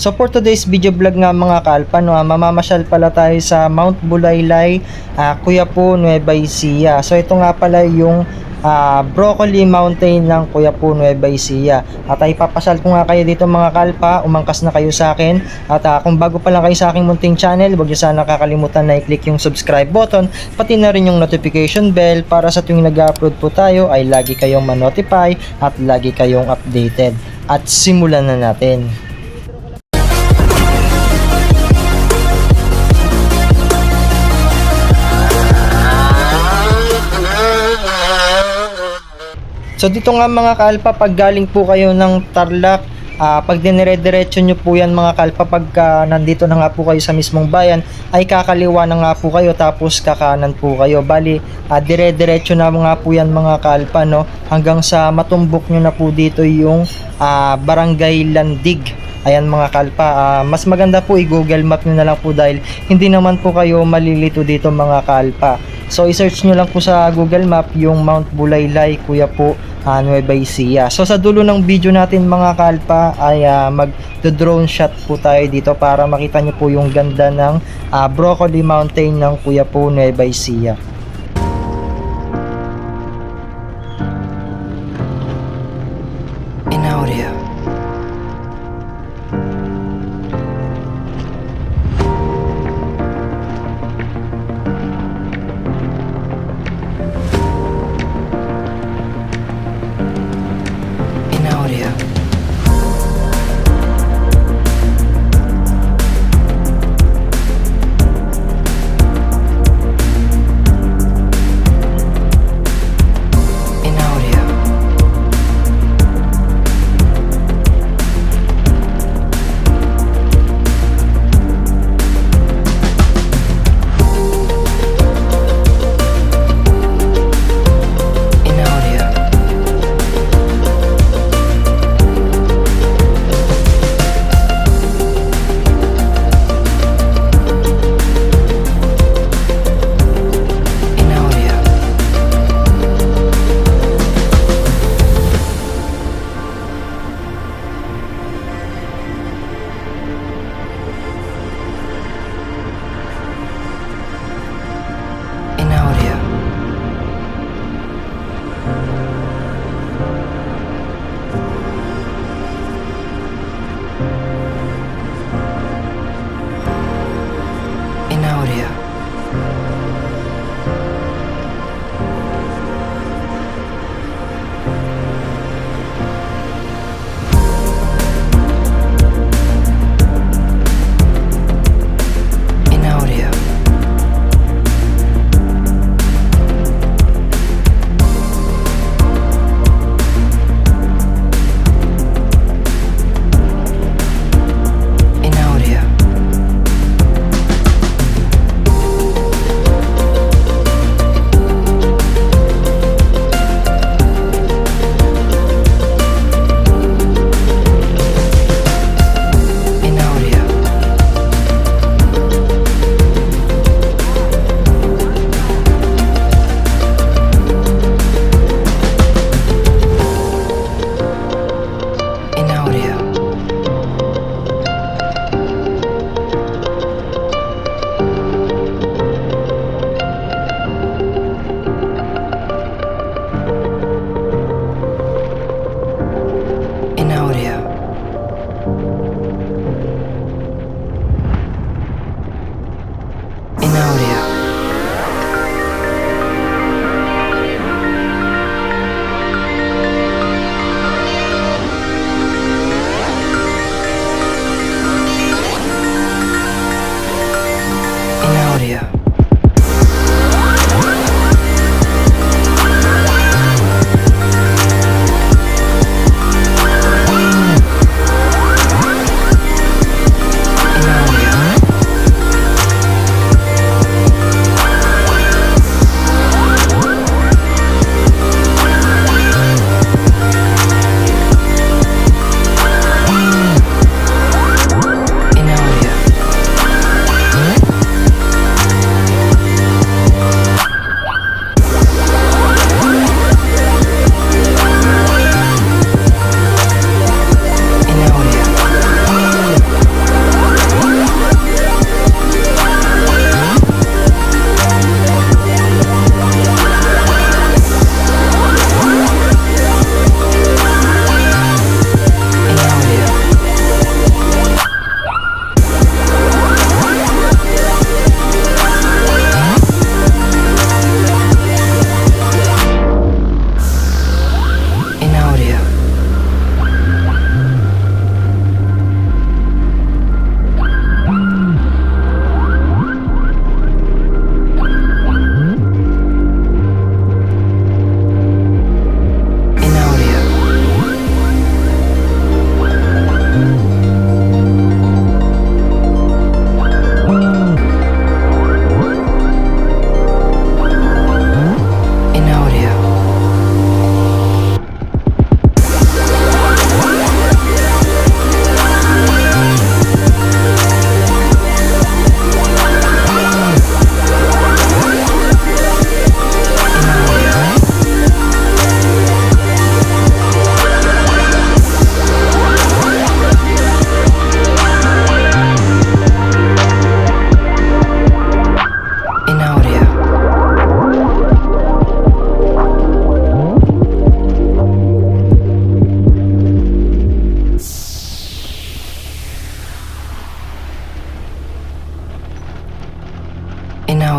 So for today's video vlog nga mga kalpa, no, mamamasyal pala tayo sa Mount Bulaylay, Quiapo, Nueva Ecija. So ito nga pala yung Broccoli Mountain ng Quiapo, Nueva Ecija. At ipapasyal ko nga kayo dito mga kalpa, umangkas na kayo sa akin. At kung bago pa lang kayo sa aking munting channel, huwag niyo sana kakalimutan na i-click yung subscribe button, pati na rin yung notification bell para sa tuwing nag-upload po tayo ay lagi kayong ma-notify at lagi kayong updated. At simulan na natin. So dito nga mga kalpa, pag galing po kayo ng Tarlac, pag dinire-diretso nyo po yan mga kalpa, pagka nandito na nga po kayo sa mismong bayan, ay kakaliwa na nga po kayo tapos kakanan po kayo. Bali, dire-diretso na nga po yan mga kalpa, no? Hanggang sa matumbok nyo na po dito yung Barangay Landig. Ayan mga kalpa, mas maganda po i-google map nyo na lang po dahil hindi naman po kayo malilito dito mga kalpa. So i-search nyo lang po sa Google Map yung Mount Bulaylay, Quiapo, Nueva Ecija. So sa dulo ng video natin mga kalpa ay mag-drone shot po tayo dito para makita nyo po yung ganda ng Broccoli Mountain ng Quiapo, Nueva Ecija. In audio.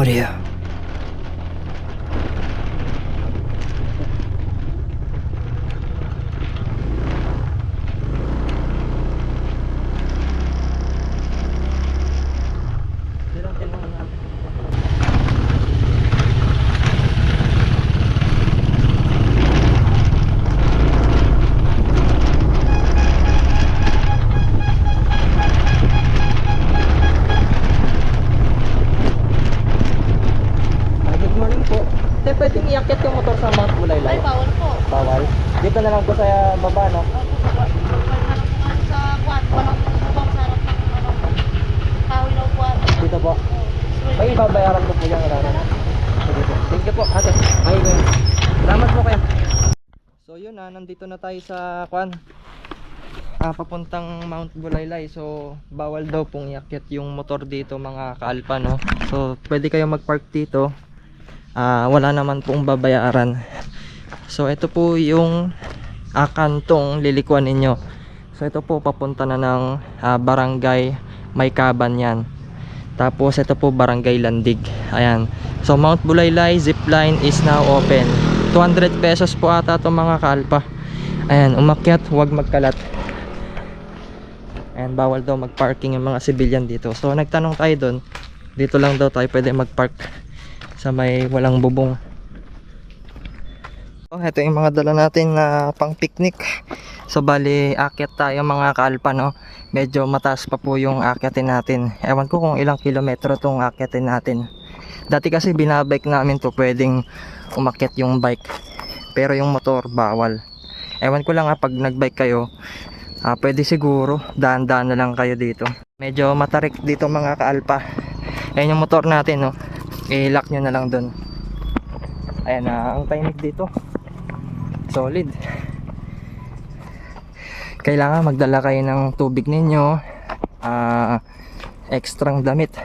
Audio. Good morning po. Te, pwedeng iakyat yung motor sa Mount Bulaylay? Ay, bawal po. Bawal. Dito na lang po sa baba, no? Opo, bawal na lang po nga sa kwan. Walang bubang sarap ng kahoy na kwan. Dito po. Ay, babayaran ko po yan. Wala na. Sige po. Thank you po, ate. Ay, salamat po kayo. So yun nandito na tayo sa kwan. Papuntang Mount Bulaylay. So bawal daw pong iakyat yung motor dito mga kaalpa, no? So pwede kayo mag-park dito. Wala naman pong babayaran. So ito po yung kantong lilikuan ninyo. So ito po papunta na ng barangay Maykaban yan. Tapos ito po barangay Landig. Ayan. So Mount Bulaylay zipline is now open. 200 pesos po ata itong mga kaalpa. Ayan, umakyat, huwag magkalat. Ayan, bawal daw mag-parking yung mga civilian dito. So nagtanong tayo doon. Dito lang daw tayo pwede mag-park sa may walang bubong. So ito yung mga dala natin na pang picnic. So bali akyat tayo mga kaalpa, no? Medyo mataas pa po yung akyatin natin. Ewan ko kung ilang kilometro tong akyatin natin. Dati kasi binabike namin to, pwedeng umakyat yung bike. Pero yung motor bawal. Ewan ko lang pag nagbike kayo, pwede siguro daan-daan na lang kayo dito. Medyo matarik dito mga kaalpa. Ayan yung motor natin, no? I-lock nyo na lang dun. Ayan ang timing dito. Solid. Kailangan magdala kayo ng tubig ninyo, extrang damit.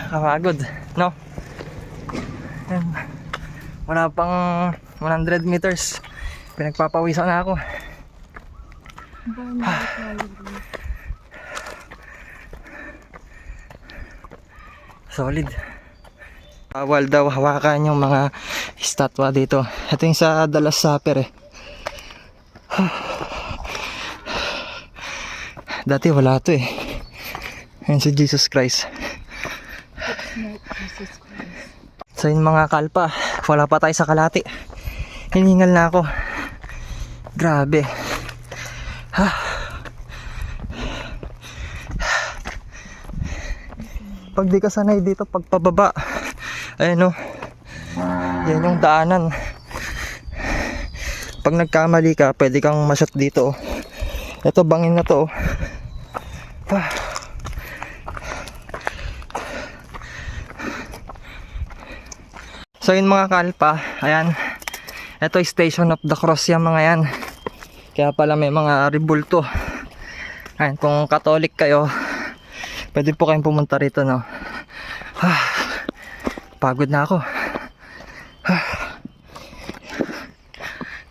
Kapagod, no? Ayan. Wala pang 100 meters, pinagpapawisan na ako. Solid. Bawal daw hawakan yung mga estatwa dito. Ito yung sa Dallas Supper eh. Dati wala to eh. Ayan si Jesus Christ. So yun mga kalpa, wala pa tayo sa kalati. Hiningal na ako. Grabe. Pag di ka sanay dito pagpababa, ayun o, yan yung daanan. Pag nagkamali ka, pwede kang ma-shot dito. Ito bangin na to. So yun mga kalpa, ayan. Ito Station of the Cross yung mga yan. Kaya pala may mga ribulto. Ayan, kung Catholic kayo, pwede po kayong pumunta rito, no? Pagod na ako.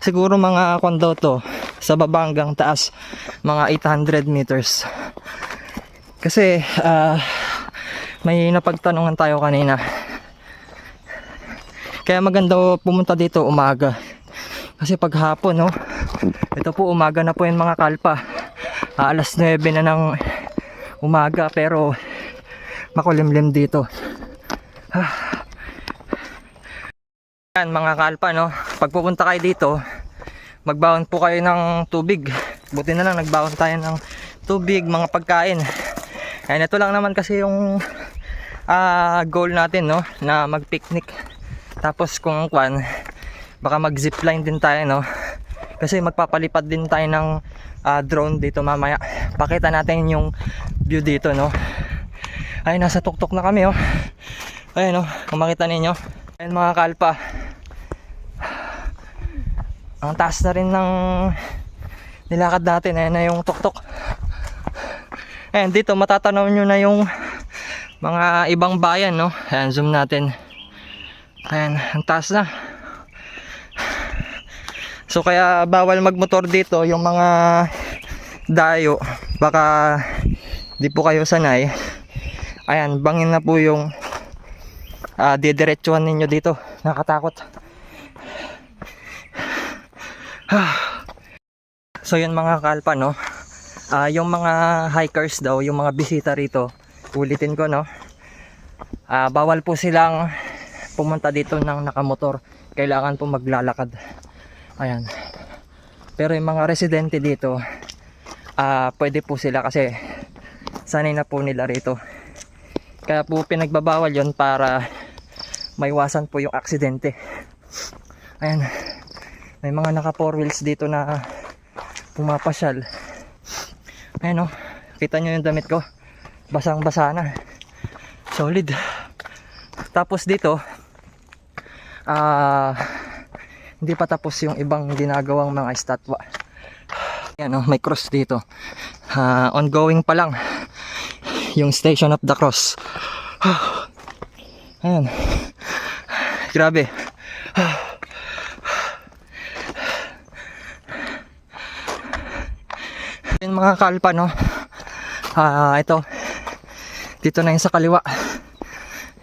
Siguro mga kondo to, sa baba hanggang taas, mga 800 meters. Kasi may napagtanungan tayo kanina. Kaya maganda pumunta dito umaga. Kasi pag hapon, no? Ito po umaga na po yung mga kalpa. Alas 9 na ng umaga pero makulimlim dito. Yan mga kalpa, no? Pag pupunta kayo dito, magbaon po kayo ng tubig. Buti na lang nagbaon tayo ng tubig, mga pagkain. Ayan, ito lang naman kasi yung goal natin, no? Na mag-picnic. Tapos kung kwan, baka mag-zipline din tayo, no? Kasi magpapalipad din tayo ng drone dito mamaya. Pakita natin yung view dito, no? Ay, nasa tuktok na kami, oh. Ayun, oh, kung makita ninyo. Ayun mga kalpa. Ang taas na rin ng nilakad natin. Ayun na yung tuktok. Ayun, dito matatanaw nyo na yung mga ibang bayan, no? Ayan, zoom natin. Ayan, ang taas na. So kaya bawal magmotor dito yung mga dayo. Baka di po kayo sanay. Ayan, bangin na po yung didiretsuhan ninyo dito. Nakatakot. So yun mga kalpa, no, yung mga hikers daw, yung mga bisita rito, ulitin ko, no, bawal po silang pumunta dito ng nakamotor, kailangan po maglalakad. Ayan, pero yung mga residente dito, pwede po sila kasi sanay na po nila rito, kaya po pinagbabawal yon para maiwasan po yung aksidente. Ayan, may mga naka 4 wheels dito na pumapasyal. Ayan, oh, kita nyo yung damit ko, basang basa na, solid. Tapos dito hindi pa tapos yung ibang ginagawang mga estatwa. Ayan, oh, may cross dito, ongoing pa lang yung Station of the Cross. Ayan, grabe. Yung mga kalpa, no, ito dito na yung sa kaliwa,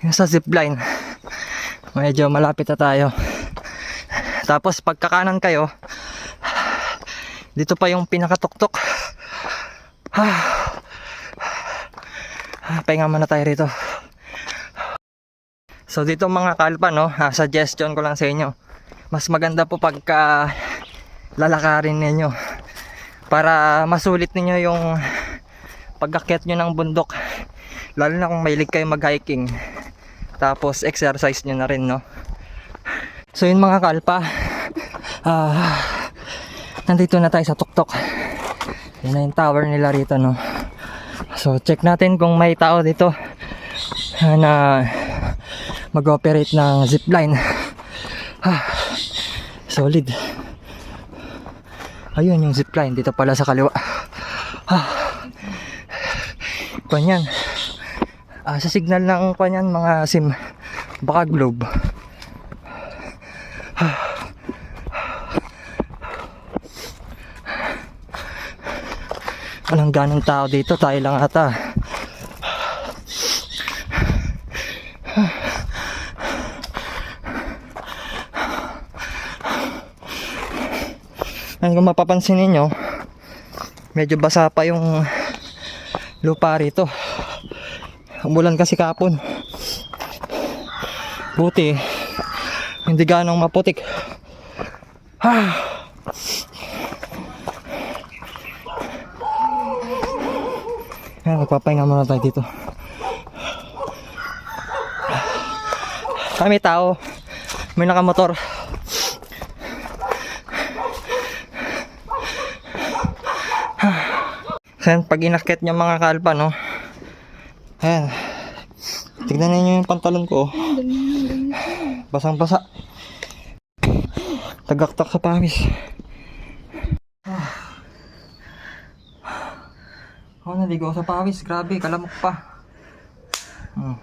yung sa zipline, medyo malapit na tayo. Tapos pagkakanan kayo, dito pa yung pinakatuktok. Pahinga muna tayo rito. So dito mga kalpa, no, suggestion ko lang sa inyo, mas maganda po pagka lalakarin ninyo para masulit ninyo yung pag-akyat nyo ng bundok, lalo na kung mahilig kayo mag-hiking, tapos exercise nyo na rin, no. So yun mga kalpa, nandito na tayo sa tuktok. Yun na yung tower nila rito, no. So check natin kung may tao dito na mag-operate ng zipline. Solid. Ayun yung zipline, dito pala sa kaliwa. Kanyan, sa signal ng kanyan mga sim, baka globe. Walang ganong tao dito, tayo lang ata. Ayan, kung mapapansin ninyo, medyo basa pa yung lupa rito. Umulan kasi kapon. Buti hindi ganong maputik. Ayan, magpapahinga muna tayo dito. May tao, may nakamotor. Ayan, pag inakyat niya mga kalpa, no, ayan, tignan niyo yung pantalon ko, basang basa, tagaktak sa pawis. Naligo sa pawis, grabe, kalamok pa.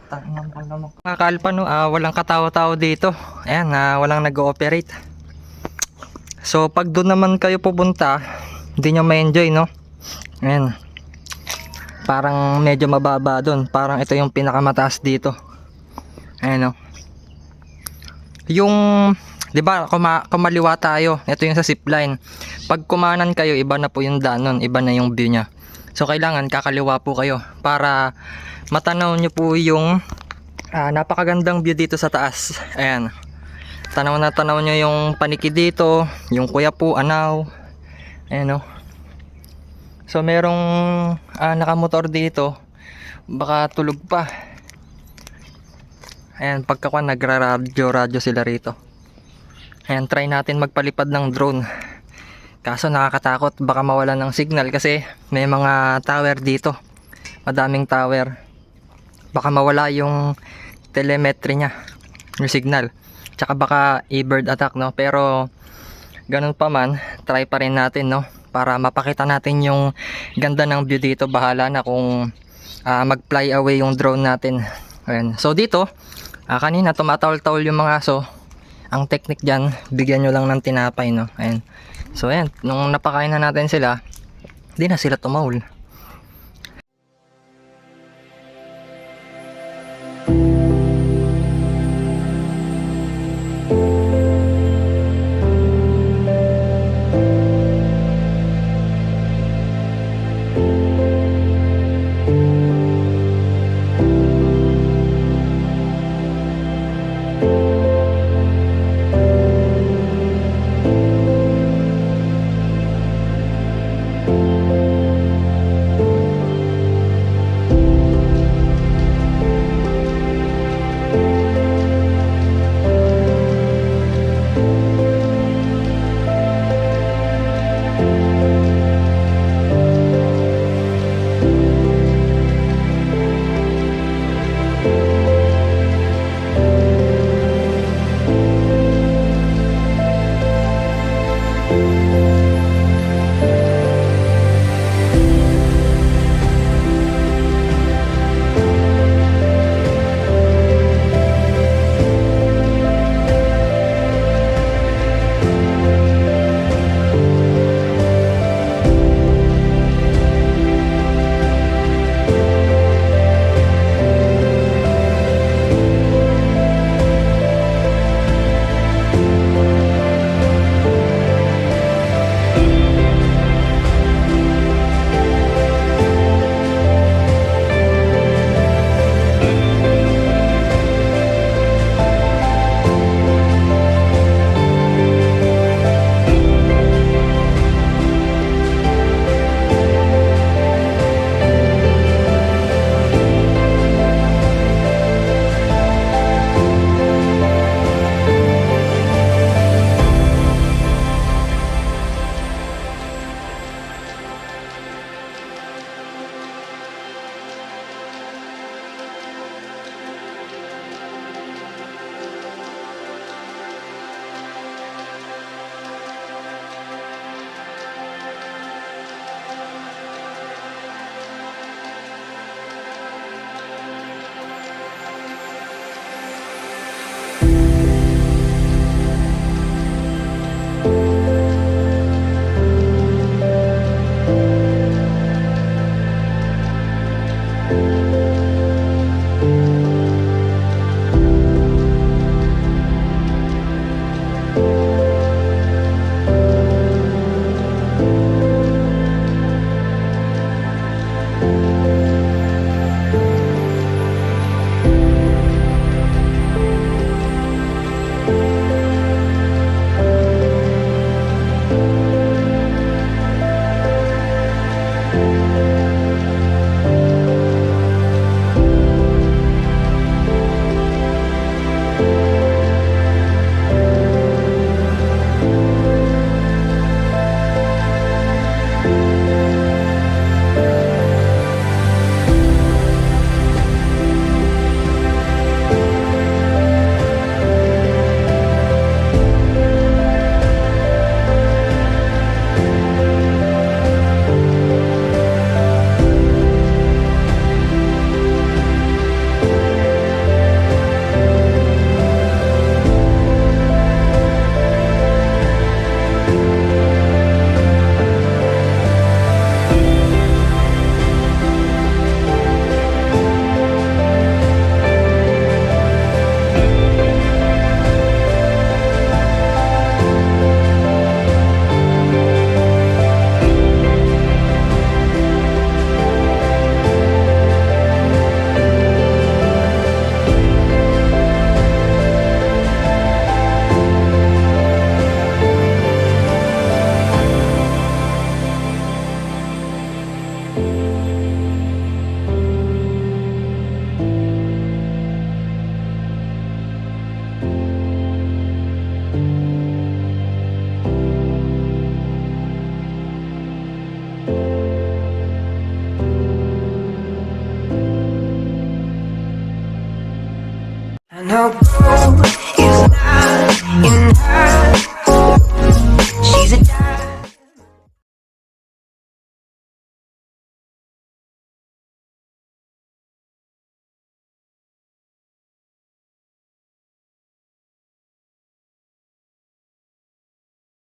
Tanginang kalamok. Mga kalpa, no, walang katawa-tao dito. Ayan, walang nag-ooperate. So pag doon naman kayo pupunta, hindi nyo ma-enjoy, no. Ayan, parang medyo mababa doon, parang ito yung pinakamataas dito. Ayan, no. Yung, di ba, kumaliwa tayo, ito yung sa zipline. Pag kumanan kayo, iba na po yung daan nun, iba na yung view nya. So kailangan kakaliwa po kayo para matanaw nyo po yung napakagandang view dito sa taas. Ayan, tanaw na tanaw nyo yung paniki dito, yung kuya po, anaw. Ayan, no. So merong nakamotor dito, baka tulog pa. Ayan, pagkakuan nagra-radyo sila rito. Ayan, try natin magpalipad ng drone. Kaso nakakatakot, baka mawalan ng signal kasi may mga tower dito. Madaming tower. Baka mawala yung telemetry nya, yung signal. Tsaka baka e-bird attack, no. Pero ganun pa man, try pa rin natin, no, para mapakita natin yung ganda ng view dito. Bahala na kung mag-fly away yung drone natin. Ayan. So dito, kanina tumatawol-tawol yung mga aso. Ang technique dyan, bigyan nyo lang ng tinapay, no. Ayan. So ayan, nung napakain na natin sila, di na sila tumawol. I'll go